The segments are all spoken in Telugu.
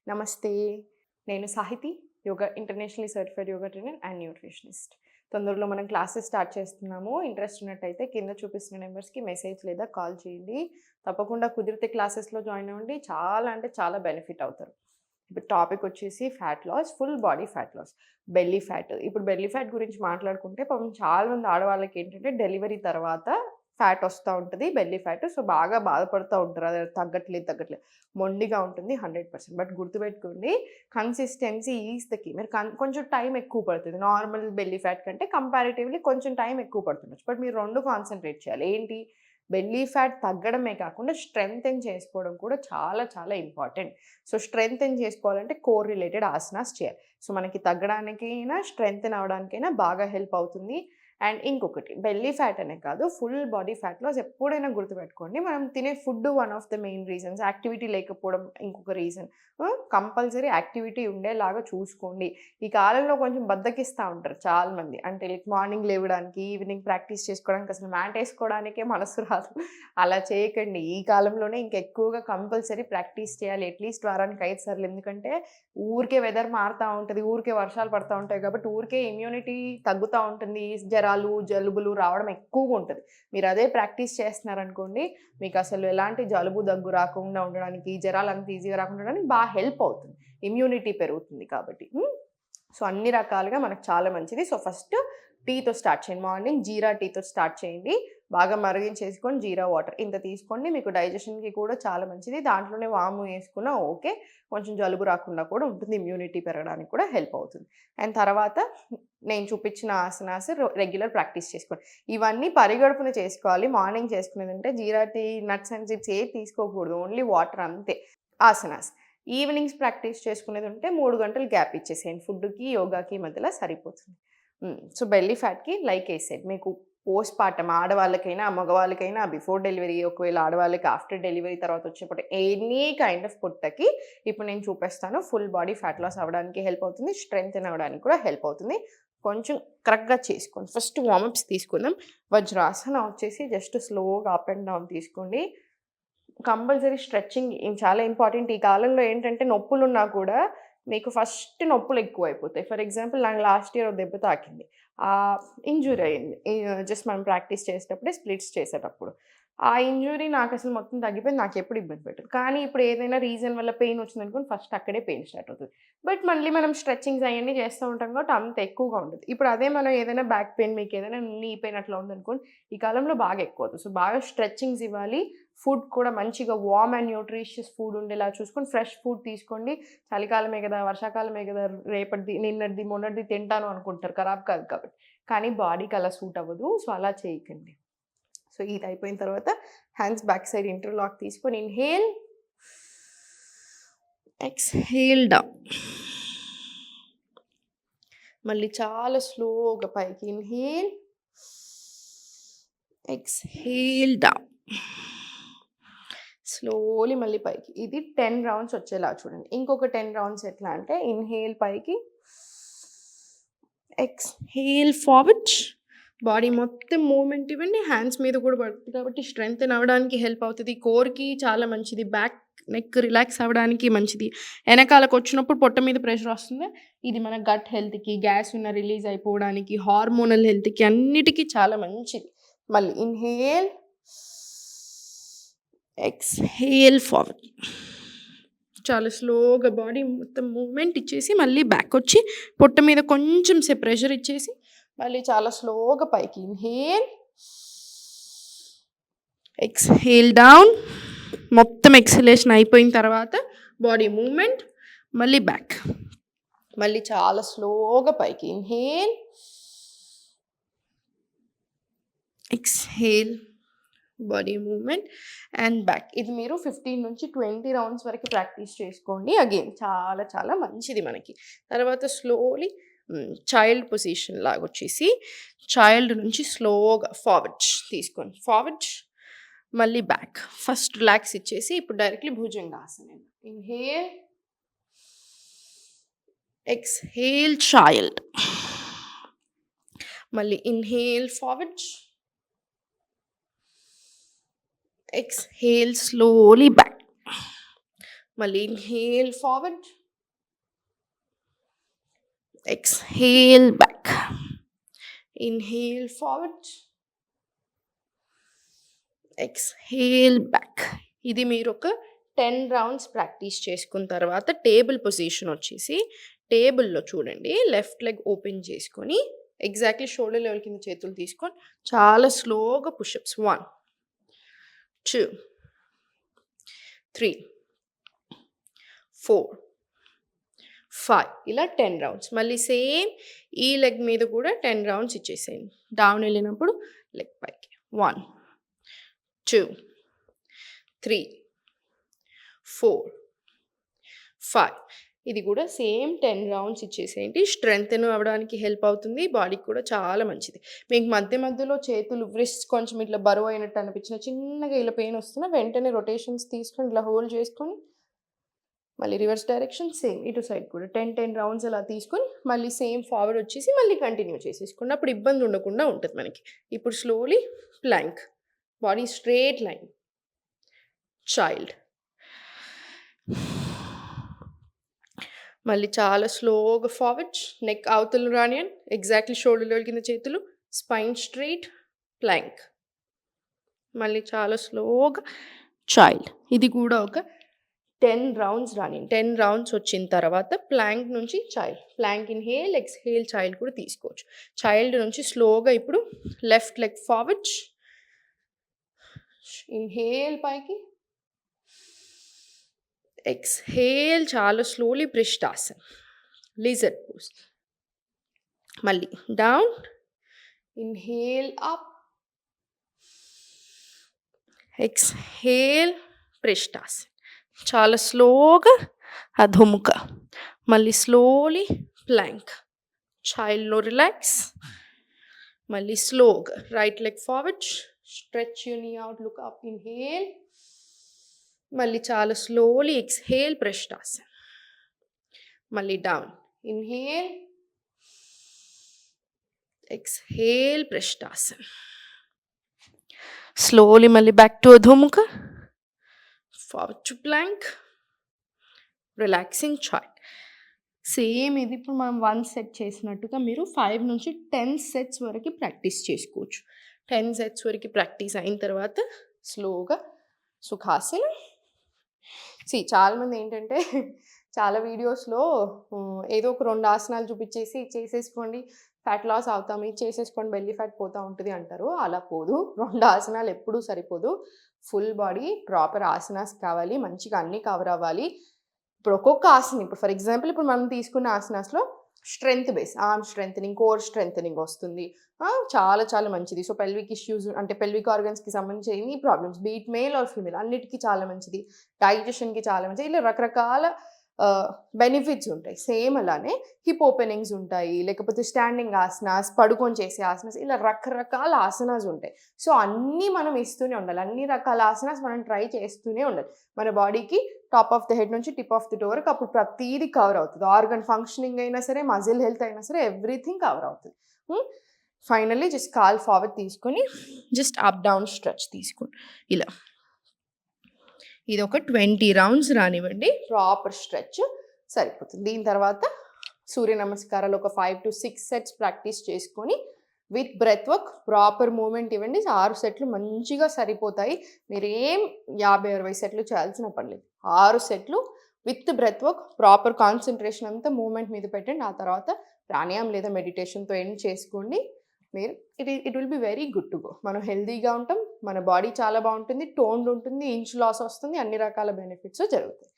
నమస్తే. నేను Sahiti, yoga internationally certified yoga trainer and nutritionist. తొందరలో మనం క్లాసెస్ స్టార్ట్ చేస్తున్నాము. ఇంట్రెస్ట్ ఉన్నట్టయితే కింద చూపిస్తున్న నెంబర్స్‌కి మెసేజ్ లేదా కాల్ చేయండి. తప్పకుండా కుదిరితే క్లాసెస్‌లో జాయిన్ అవ్వండి. చాలా అంటే చాలా బెనిఫిట్ అవుతారు. ఇప్పుడు టాపిక్ వచ్చేసి fat loss, full body fat loss. Belly fat. ఇప్పుడు బెల్లీ ఫ్యాట్ గురించి మాట్లాడుకుంటే పాపం చాలామంది ఆడవాళ్ళకి ఏంటంటే డెలివరీ తర్వాత ఫ్యాట్ వస్తా ఉంటది. Belly fat. సో, బాగా బాధపడుతా ఉంటారు. అది తగ్గట్లేదు. మొండిగా ఉంటుంది 100%. బట్ గుర్తుపెట్టుకోండి, కన్సిస్టెన్సీ ఈజ్ ద కీ. మీరు కొంచెం టైం ఎక్కువ పడుతుంది. నార్మల్ బెల్లీ ఫ్యాట్ కంటే కంపారిటివ్‌లీ కొంచెం టైం ఎక్కువ పడుతుండొచ్చు. బట్ మీరు 2 కాన్సంట్రేట్ చేయాలి. ఏంటి? బెల్లీ ఫ్యాట్ తగ్గడమే కాకుండా స్ట్రెంథెన్ చేసుకోవడం కూడా చాలా చాలా ఇంపార్టెంట్. సో, స్ట్రెంథెన్ చేసుకోవాలంటే కోర్ రిలేటెడ్ ఆసనాస్ చేయాలి. సో, మనకి తగ్గడానికైనా, స్ట్రెంథెన్ అవ్వడానికైనా బాగా హెల్ప్ అవుతుంది. అండ్ ఇంకొకటి బెల్లీ ఫ్యాట్ అనే కాదు, ఫుల్ బాడీ ఫ్యాట్ లాస్ ఎప్పుడైనా గుర్తుపెట్టుకోండి. మనం తినే food one of the main reasons. Activity లేకపోవడం ఇంకొక రీజన్. కంపల్సరీ యాక్టివిటీ ఉండేలాగా చూసుకోండి. ఈ కాలంలో కొంచెం బద్ధకిస్తా ఉంటారు చాలామంది. అంటే మార్నింగ్ లేవడానికి, ఈవినింగ్ ప్రాక్టీస్ చేసుకోవడానికి అసలు మ్యాట్ ఏసుకోవడానికే మనసు రాదు. అలా చేయకండి. ఈ కాలంలోనే ఇంకా ఎక్కువగా కంపల్సరీ ప్రాక్టీస్ చేయాలి. అట్‌లీస్ట్ వారానికి 5 సార్లు. ఎందుకంటే ఊరికే వెదర్ మారుతా ఉంటది. ఊరికే వర్షాలు పడతా ఉంటాయి కాబట్టి ఊరికే ఇమ్యూనిటీ తగ్గుతా ఉంటుంది. జ్వరాలు, జలుబులు రావడం ఎక్కువగా ఉంటది. మీరు అదే ప్రాక్టీస్ చేస్తున్నారనుకోండి, మీకు అసలు ఎలాంటి జలుబు, దగ్గు రాకుండా ఉండడానికి, జ్వరాలు అంత ఈజీగా రాకుండా ఉండడానికి బాగా హెల్ప్ అవుతుంది. ఇమ్యూనిటీ పెరుగుతుంది కాబట్టి. సో, అన్ని రకాలుగా మనకు చాలా మంచిది. సో, ఫస్ట్ టీతో స్టార్ట్ చేయండి. మార్నింగ్ జీరా టీతో స్టార్ట్ చేయండి. బాగా మరిగించేసుకొని జీరా వాటర్ ఇంత తీసుకోండి. మీకు డైజెషన్‌కి కూడా చాలా మంచిది. దాంట్లోనే వాము ఏసుకున్నా ఓకే. కొంచెం జలుబు రాకుండా కూడా ఉంటుంది. ఇమ్యూనిటీ పెరగడానికి కూడా హెల్ప్ అవుతుంది. అండ్ తర్వాత నేను చూపించిన ఆసనాస్ రెగ్యులర్ ప్రాక్టీస్ చేసుకోండి. ఇవన్నీ పరిగడుపున చేసుకోవాలి. మార్నింగ్ చేసుకునేదంటే జీరా టీ, నట్స్ అండ్ సీడ్స్ ఏది తీసుకోకూడదు. ఓన్లీ వాటర్ అంతే. ఆసనాస్. ఈవినింగ్స్ ప్రాక్టీస్ చేసుకునేది ఉంటే 3 గంటలు గ్యాప్ ఇచ్చేసేయండి. ఫుడ్‌కి, యోగాకి మధ్యలో సరిపోతుంది. సో, బెల్లీ ఫ్యాట్‌కి లైక్ ఐ సెడ్ మీకు పోస్ట్ పార్టమ్ ఆడవాళ్ళకైనా, మగవాళ్ళకైనా బిఫోర్ డెలివరీ, ఒకవేళ ఆడవాళ్ళకి ఆఫ్టర్ డెలివరీ తర్వాత వచ్చేప్పుడు ఎనీ కైండ్ ఆఫ్ పుట్టకి ఇప్పుడు నేను చూపిస్తాను. ఫుల్ బాడీ ఫ్యాట్ లాస్ అవ్వడానికి హెల్ప్ అవుతుంది. స్ట్రెంథెన్ అవ్వడానికి కూడా హెల్ప్ అవుతుంది. కొంచెం కరెక్ట్‌గా చేసుకోండి. ఫస్ట్ వార్మప్స్ తీసుకుందాం. వజ్రాసన వచ్చేసి జస్ట్ స్లోగా అప్ అండ్ డౌన్ తీసుకోండి. కంపల్సరీ స్ట్రెచింగ్ చాలా ఇంపార్టెంట్. ఈ కాలంలో ఏంటంటే నొప్పులున్నా కూడా మీకు ఫస్ట్ నొప్పులు ఎక్కువైపోతాయి. ఫర్ ఎగ్జాంపుల్ నాకు లాస్ట్ ఇయర్ ఒక దెబ్బ తాకింది. ఇంజ్యూరీ అయింది. జస్ట్ మనం ప్రాక్టీస్ చేసేటప్పుడే స్ప్లిట్స్ చేసేటప్పుడు. ఆ ఇంజ్యూరీ నాకసలు మొత్తం తగ్గిపోయింది. నాకెప్పుడు ఇబ్బంది పెట్టదు. కానీ ఇప్పుడు ఏదైనా రీజన్ వల్ల పెయిన్ వచ్చిందనుకోండి ఫస్ట్ అక్కడే పెయిన్ స్టార్ట్ అవుతది. బట్ మళ్ళీ మనం స్ట్రెచింగ్స్ అయన్నీ చేస్తూ ఉంటాం కాబట్టి అంత ఎక్కువగా ఉండదు. ఇప్పుడు అదే మనం ఏదైనా బ్యాక్ పెయిన్, మీకేదైనా నీ పెయిన్ అట్లా ఉందనుకోండి, ఈ కాలంలో బాగా ఎక్కువ అవుతుంది. సో, బాగా స్ట్రెచింగ్స్ ఇవ్వాలి. ఫుడ్ కూడా మంచిగా వార్మ్ అండ్ న్యూట్రిషియస్ ఫుడ్ ఉండేలా చూసుకొని ఫ్రెష్ ఫుడ్ తీసుకోండి. చలికాలమే కదా, వర్షాకాలమే కదా, రేపటిది, నిన్నటిది, మొన్నటిది తింటాను అనుకుంటారు. ఖరాబ్ కాదు కాబట్టి. కానీ బాడీకి అలా సూట్ అవ్వదు. సో, అలా చేయకండి. సో, ఇది అయిపోయిన తర్వాత హ్యాండ్స్ బ్యాక్ సైడ్ ఇంటర్లాక్ తీసుకొని ఇన్‌హేల్, ఎక్స్‌హేల్ డౌన్. మళ్ళీ చాలా స్లోగా పైకి ఇన్‌హేల్, ఎక్స్‌హేల్ డౌన్. స్లోలీ మళ్ళీ పైకి. ఇది 10 రౌండ్స్ వచ్చేలా చూడండి. ఇంకొక 10 రౌండ్స్ ఎట్లా అంటే ఇన్‌హేల్ పైకి, ఎక్స్‌హేల్ ఫార్వర్డ్. బాడీ మొత్తం మూవ్‌మెంట్ ఇవ్వండి. హ్యాండ్స్ మీద కూడా పడుతుంది కాబట్టి స్ట్రెంథెన్ అవ్వడానికి హెల్ప్ అవుతది. కోర్‌కి చాలా మంచిది. బ్యాక్, నెక్ రిలాక్స్ అవ్వడానికి మంచిది. ఎనకాలకొచ్చినప్పుడు పొట్ట మీద ప్రెషర్ వస్తుంది. ఇది మన గట్ హెల్త్‌కి, గ్యాస్ ఉన్న రిలీజ్ అయిపోవడానికి, హార్మోనల్ హెల్త్‌కి అన్నిటికి చాలా మంచిది. మళ్ళీ ఇన్‌హేల్, ఎక్స్‌హేల్ ఫార్వర్డ్. చాలా స్లోగా బాడీ మొత్తం మూవ్‌మెంట్ ఇచ్చేసి మళ్ళీ బ్యాక్ వచ్చి పొట్ట మీద కొంచెం సేపు ప్రెషర్ ఇచ్చేసి మళ్ళీ చాలా స్లోగా పైకి ఇన్‌హేల్, ఎక్స్‌హేల్ డౌన్. మొత్తం ఎక్సలేషన్ అయిపోయిన తర్వాత బాడీ మూవ్‌మెంట్ మళ్ళీ బ్యాక్. మళ్ళీ చాలా స్లోగా పైకి inhale, exhale, body movement and back. ఇది మీరు 15-20 రౌండ్స్ వరకు ప్రాక్టీస్ చేసుకోండి. అగైన్ చాలా చాలా మంచిది మనకి. తర్వాత స్లోలీ చైల్డ్ పొజిషన్ లాగా వచ్చేసి చైల్డ్ నుంచి స్లోగా ఫార్వర్డ్ తీసుకోండి. ఫార్వర్డ్ మళ్ళీ బ్యాక్. ఫస్ట్ రిలాక్స్ ఇచ్చేసి ఇప్పుడు డైరెక్ట్లీ భుజంగాసనం. Inhale, exhale child. మళ్ళీ inhale forward, exhale slowly back. మళ్ళీ inhale forward, exhale back, inhale forward, exhale back. ఇది మీరు ఒక 10 రౌండ్స్ ప్రాక్టీస్ చేసుకున్న తర్వాత టేబుల్ పొజిషన్ వచ్చేసి టేబుల్లో చూడండి, లెఫ్ట్ లెగ్ ఓపెన్ చేసుకొని ఎగ్జాక్ట్లీ షోల్డర్ లెవెల్ కింద చేతులు తీసుకొని చాలా స్లోగా పుషప్స్. 1 2 3 4 5 ఇలా 10 రౌండ్స్. మళ్ళీ సేమ్ ఈ లెగ్ మీద కూడా 10 రౌండ్స్ ఇచ్చేసేయండి. డౌన్ వెళ్ళినప్పుడు లెగ్ పైకి. 1 2 3 4 5. ఇది కూడా సేమ్ 10 రౌండ్స్ ఇచ్చేసేయండి. స్ట్రెంగ్తెన్ అవ్వడానికి హెల్ప్ అవుతుంది, బాడీకి కూడా చాలా మంచిది. మీకు మధ్య మధ్యలో చేతులు వ్రిస్ట్ కొంచెం ఇట్లా బరువు అయినట్టు అనిపించిన, చిన్నగా ఇలా పెయిన్ వస్తున్నా వెంటనే రొటేషన్స్ తీసుకొని ఇలా హోల్డ్ చేసుకొని మళ్ళీ రివర్స్ డైరెక్షన్ సేమ్ ఇటు సైడ్ కూడా 10 రౌండ్స్ అలా తీసుకొని మళ్ళీ సేమ్ ఫార్వర్డ్ వచ్చేసి మళ్ళీ కంటిన్యూ చేసేసుకోండి. అప్పుడు ఇబ్బంది ఉండకుండా ఉంటుంది మనకి. ఇప్పుడు slowly plank, body straight line, child. మళ్ళీ చాలా స్లోగా ఫార్వర్డ్, నెక్ అవతలు రానియన్, ఎగ్జాక్ట్లీ షోల్డర్ లెవెల్ కింద చేతులు, స్పైన్ స్ట్రైట్, ప్లాంక్. మళ్ళీ చాలా స్లోగా చైల్డ్. ఇది కూడా ఒక 10 రౌండ్స్ రానియన్. 10 రౌండ్స్ వచ్చిన తర్వాత ప్లాంక్ నుంచి child, plank inhale, exhale child కూడా తీసుకోవచ్చు. చైల్డ్ నుంచి స్లోగా ఇప్పుడు లెఫ్ట్ లెగ్ ఫార్వర్డ్, ఇన్హేల్ పైకి, ఎక్స్హేల్ చాలా స్లోలీ ప్రిష్టాసన్, లిజర్డ్ పోజ్. మళ్ళీ డౌన్, ఇన్హేల్ అప్, ఎక్స్హేల్ ప్రిష్టాసన్. చాలా స్లోగా అధోముఖ. మళ్ళీ స్లోలీ ప్లాంక్, చైల్డ్లో రిలాక్స్. మళ్ళీ స్లోగా right leg forward, stretch your knee out, look up, inhale. మళ్ళీ చాలా స్లోలీ ఎక్స్హేల్ ప్రిష్టాసన్. మళ్ళీ డౌన్, ఇన్హేల్, ఎక్స్హేల్ ప్రిష్టాసన్. స్లోలీ మళ్ళీ బ్యాక్ టు అధోముఖ, forward to plank, relaxing child. Same ఇది ఇప్పుడు మనం 1 సెట్ చేసినట్టుగా మీరు 5 నుంచి 10 సెట్స్ వరకు ప్రాక్టీస్ చేసుకోవచ్చు. 10 సెట్స్ వరకు ప్రాక్టీస్ అయిన తర్వాత స్లోగా సుఖాసనం. చాలామంది ఏంటంటే చాలా వీడియోస్లో ఏదో ఒక 2 ఆసనాలు చూపించేసి చేసేసుకోండి ఫ్యాట్ లాస్ అవుతాము, ఇది చేసేసుకోండి బెల్లీ ఫ్యాట్ పోతూ ఉంటుంది అంటారు. అలా పోదు. 2 ఆసనాలు ఎప్పుడూ సరిపోదు. ఫుల్ బాడీ ప్రాపర్ ఆసనాస్ కావాలి, మంచిగా అన్నీ కవర్ అవ్వాలి. ఇప్పుడు ఒక్కొక్క ఆసనం, ఇప్పుడు ఫర్ ఎగ్జాంపుల్ ఇప్పుడు మనం తీసుకున్న ఆసనాస్లో strength base, arm strengthening, core strengthening వస్తుంది. చాలా చాలా మంచిది. సో పెల్విక్ ఇష్యూస్ అంటే పెల్విక్ ఆర్గన్స్కి సంబంధించి any problems, be it male or female, అన్నిటికీ చాలా మంచిది. డైజెషన్కి చాలా మంచిది. ఇలా రకరకాల బెనిఫిట్స్ ఉంటాయి. సేమ్ అలానే హిప్ ఓపెనింగ్స్ ఉంటాయి, లేకపోతే స్టాండింగ్ ఆసనాస్, పడుకొని చేసే ఆసనాస్, ఇలా రకరకాల ఆసనాస్ ఉంటాయి. సో అన్నీ మనం ఇస్తూనే ఉండాలి. అన్ని రకాల ఆసనాస్ మనం ట్రై చేస్తూనే ఉండాలి. మన బాడీకి టాప్ ఆఫ్ ద హెడ్ నుంచి టిప్ ఆఫ్ ది టో వరకు అప్పుడు ప్రతీది కవర్ అవుతుంది. ఆర్గన్ ఫంక్షనింగ్ అయినా సరే, మజిల్ హెల్త్ అయినా సరే, ఎవ్రీథింగ్ కవర్ అవుతుంది. ఫైనల్లీ జస్ట్ కాల్ ఫార్వర్డ్ తీసుకొని జస్ట్ అప్ డౌన్ స్ట్రెచ్ తీసుకోండి. ఇలా ఇది ఒక 20 రౌండ్స్ రానివ్వండి, ప్రాపర్ స్ట్రెచ్ సరిపోతుంది. దీని తర్వాత సూర్య నమస్కారాలు ఒక 5 to 6 సెట్స్ ప్రాక్టీస్ చేసుకొని with breath work proper movement ఇవ్వండి. 6 సెట్లు మంచిగా సరిపోతాయి. మీరేం 50-60 సెట్లు చేయాల్సిన పని లేదు. 6 సెట్లు with breath work, proper concentration అంతా మూమెంట్ మీద పెట్టండి. ఆ తర్వాత ప్రాణాయామం లేదా మెడిటేషన్తో ఎండ్ చేసుకోండి. మీరు it will be very good to go. మనం హెల్దీగా ఉంటాం, మన బాడీ చాలా బాగుంటుంది, టోన్డ్ ఉంటుంది, ఇంచ్ లాస్ వస్తుంది, అన్ని రకాల బెనిఫిట్స్ జరుగుతాయి.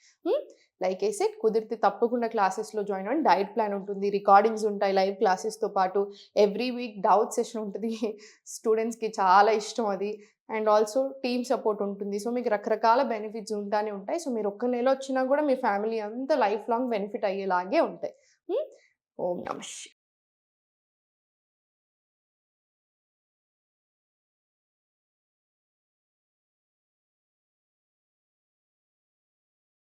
లైక్ ఐ సెడ్, కుదిరితే తప్పకుండా క్లాసెస్లో జాయిన్ అవ్వండి. డైట్ ప్లాన్ ఉంటుంది, రికార్డింగ్స్ ఉంటాయి లైవ్ క్లాసెస్తో పాటు. ఎవ్రీ వీక్ డౌట్ సెషన్ ఉంటుంది. స్టూడెంట్స్కి చాలా ఇష్టం అది. అండ్ ఆల్సో టీమ్ సపోర్ట్ ఉంటుంది. సో మీకు రకరకాల బెనిఫిట్స్ ఉంటానే ఉంటాయి. సో మీరు ఒక్క నెల వచ్చినా కూడా మీ ఫ్యామిలీ అంతా లైఫ్ లాంగ్ బెనిఫిట్ అయ్యేలాగే ఉంటాయి. ఓం నమః శివాయ.